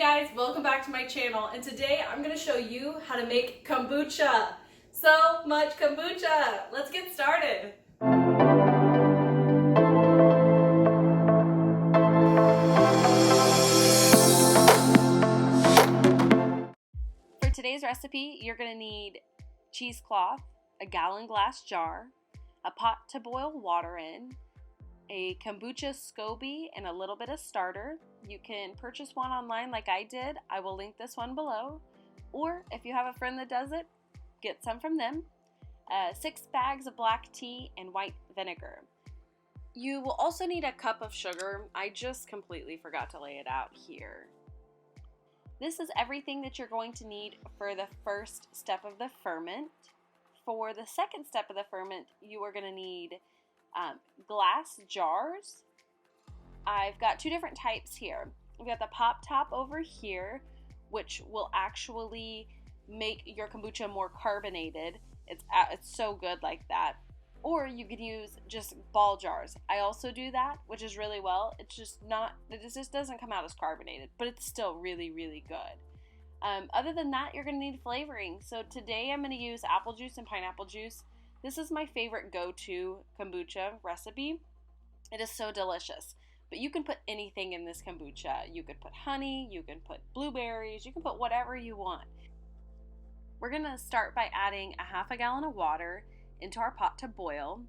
guys, welcome back to my channel, and today I'm going to show you how to make kombucha. So much kombucha! Let's get started! For today's recipe, you're going to need cheesecloth, a gallon glass jar, a pot to boil water in, a kombucha Scoby, and a little bit of starter. You can purchase one online like I did. I will link this one below. Or if you have a friend that does it, get some from them. 6 bags of black tea and white vinegar. You will also need a cup of sugar. I just completely forgot to lay it out here. This is everything that you're going to need for the first step of the ferment. For the second step of the ferment, you are going to need glass jars. I've got 2 different types here. We've got the pop top over here, which will actually make your kombucha more carbonated. It's so good like that. Or you can use just ball jars. I also do that, which is really well. It just doesn't come out as carbonated, but it's still really, really good. Other than that, you're going to need flavoring. So today I'm going to use apple juice and pineapple juice. This is my favorite go-to kombucha recipe. It is so delicious. But you can put anything in this kombucha. You could put honey, you can put blueberries, you can put whatever you want. We're going to start by adding a half a gallon of water into our pot to boil.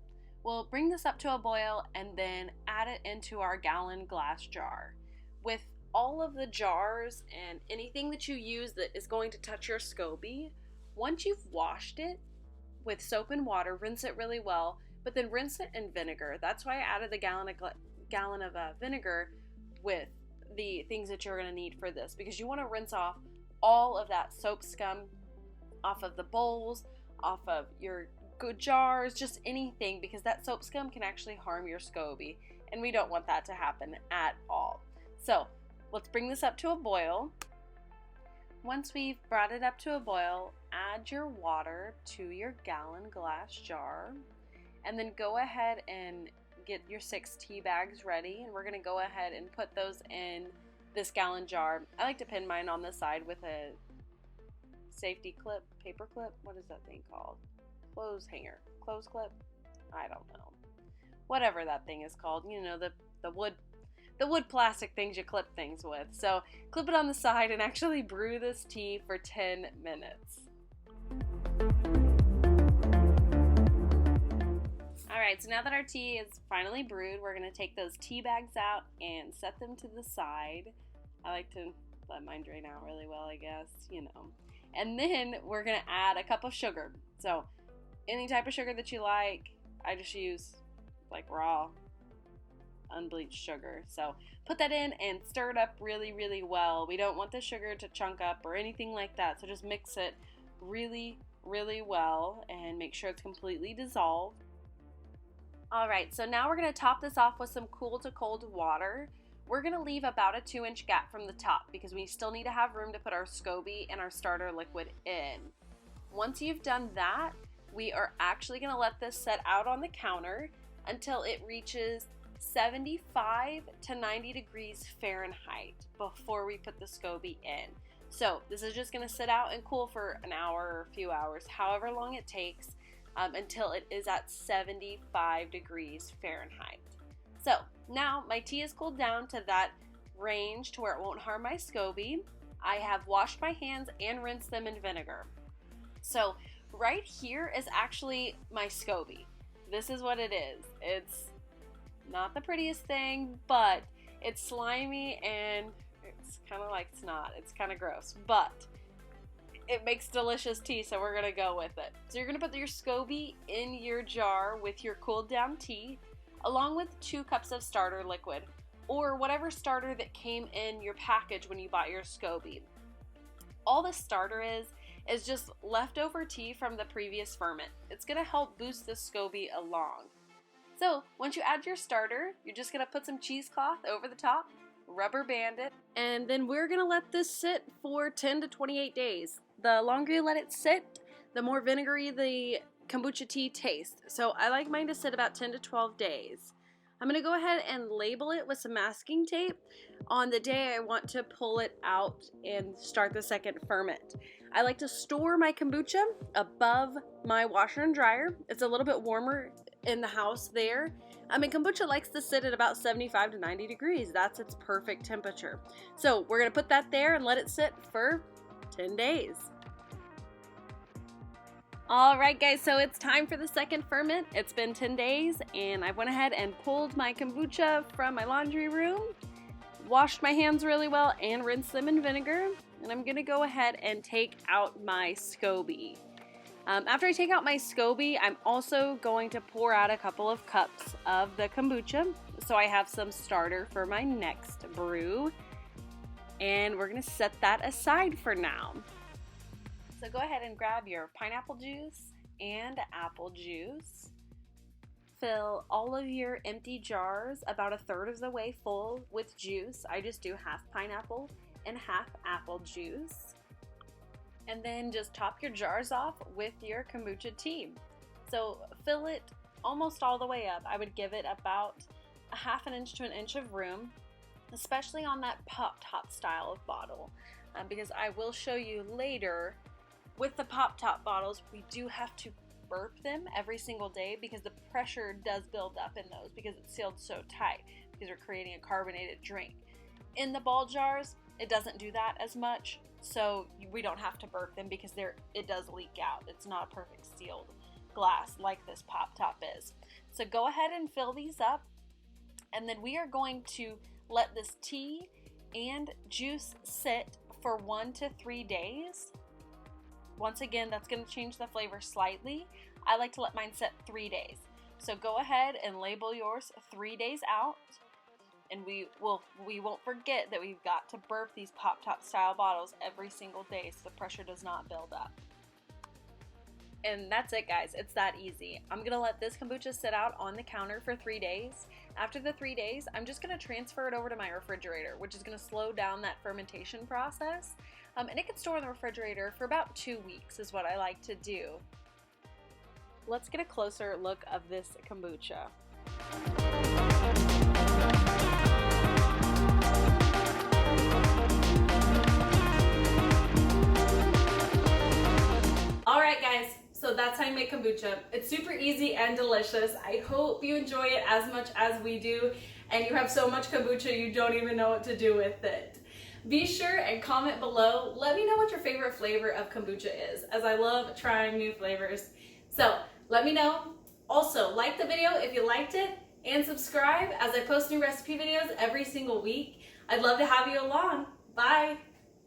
We'll bring this up to a boil and then add it into our gallon glass jar. With all of the jars and anything that you use that is going to touch your Scoby, once you've washed it with soap and water, rinse it really well, but then rinse it in vinegar. That's why I added the gallon of vinegar with the things that you're going to need for this, because you want to rinse off all of that soap scum off of the bowls, off of your good jars, just anything, because that soap scum can actually harm your Scoby, and we don't want that to happen at all. So let's bring this up to a boil. Once we've brought it up to a boil, add your water to your gallon glass jar, and then go ahead and get your 6 tea bags ready, and we're going to go ahead and put those in this gallon jar. I like to pin mine on the side with a safety clip, paper clip, what is that thing called? Clothes hanger, clothes clip? I don't know. Whatever that thing is called, you know, the wood plastic things you clip things with. So clip it on the side and actually brew this tea for 10 minutes. Alright, so now that our tea is finally brewed, we're going to take those tea bags out and set them to the side. I like to let mine drain out really well, I guess, you know. And then we're going to add a cup of sugar. So any type of sugar that you like. I just use like raw, unbleached sugar. So put that in and stir it up really, really well. We don't want the sugar to chunk up or anything like that. So just mix it really, really well and make sure it's completely dissolved. Alright, so now we're going to top this off with some cool to cold water. We're going to leave about a 2-inch gap from the top because we still need to have room to put our Scoby and our starter liquid in. Once you've done that, we are actually going to let this set out on the counter until it reaches 75 to 90 degrees Fahrenheit before we put the Scoby in. So this is just going to sit out and cool for an hour or a few hours, however long it takes, until it is at 75 degrees Fahrenheit. So now my tea is cooled down to that range to where it won't harm my Scoby. I have washed my hands and rinsed them in vinegar. So right here is actually my Scoby. This is what it is. It's not the prettiest thing, but it's slimy and it's kind of like snot. It's kind of gross, but it makes delicious tea, so we're going to go with it. So you're going to put your Scoby in your jar with your cooled down tea, along with 2 cups of starter liquid, or whatever starter that came in your package when you bought your Scoby. All the starter is just leftover tea from the previous ferment. It's going to help boost the Scoby along. So once you add your starter, you're just going to put some cheesecloth over the top, rubber band it, and then we're going to let this sit for 10 to 28 days. The longer you let it sit, the more vinegary the kombucha tea tastes. So I like mine to sit about 10 to 12 days. I'm going to go ahead and label it with some masking tape on the day I want to pull it out and start the second ferment. I like to store my kombucha above my washer and dryer. It's a little bit warmer in the house there. I mean, kombucha likes to sit at about 75 to 90 degrees. That's its perfect temperature. So we're going to put that there and let it sit for 10 days. All right, guys, so it's time for the second ferment. It's been 10 days, and I went ahead and pulled my kombucha from my laundry room, washed my hands really well, and rinsed them in vinegar. And I'm going to go ahead and take out my Scoby. After I take out my Scoby, I'm also going to pour out a couple of cups of the kombucha, so I have some starter for my next brew. And we're going to set that aside for now. So go ahead and grab your pineapple juice and apple juice. Fill all of your empty jars about a third of the way full with juice. I just do half pineapple and half apple juice. And then just top your jars off with your kombucha tea. So fill it almost all the way up. I would give it about a half an inch to an inch of room, especially on that pop top style of bottle, because I will show you later. With the pop top bottles, we do have to burp them every single day because the pressure does build up in those because it's sealed so tight because we're creating a carbonated drink. In the ball jars, it doesn't do that as much, so we don't have to burp them because it does leak out. It's not a perfect sealed glass like this pop top is. So go ahead and fill these up, and then we are going to let this tea and juice sit for 1 to 3 days. Once again, that's going to change the flavor slightly. I like to let mine set 3 days. So go ahead and label yours 3 days out. And we won't forget that we've got to burp these pop-top style bottles every single day so the pressure does not build up. And that's it, guys. It's that easy. I'm going to let this kombucha sit out on the counter for 3 days. After the 3 days, I'm just going to transfer it over to my refrigerator, which is going to slow down that fermentation process. And it can store in the refrigerator for about 2 weeks is what I like to do. Let's get a closer look of this kombucha. All right, guys, so that's how you make kombucha. It's super easy and delicious. I hope you enjoy it as much as we do, and you have so much kombucha you don't even know what to do with it. Be sure and comment below. Let me know what your favorite flavor of kombucha is, as I love trying new flavors. So let me know. Also, like the video if you liked it, and subscribe as I post new recipe videos every single week. I'd love to have you along. Bye.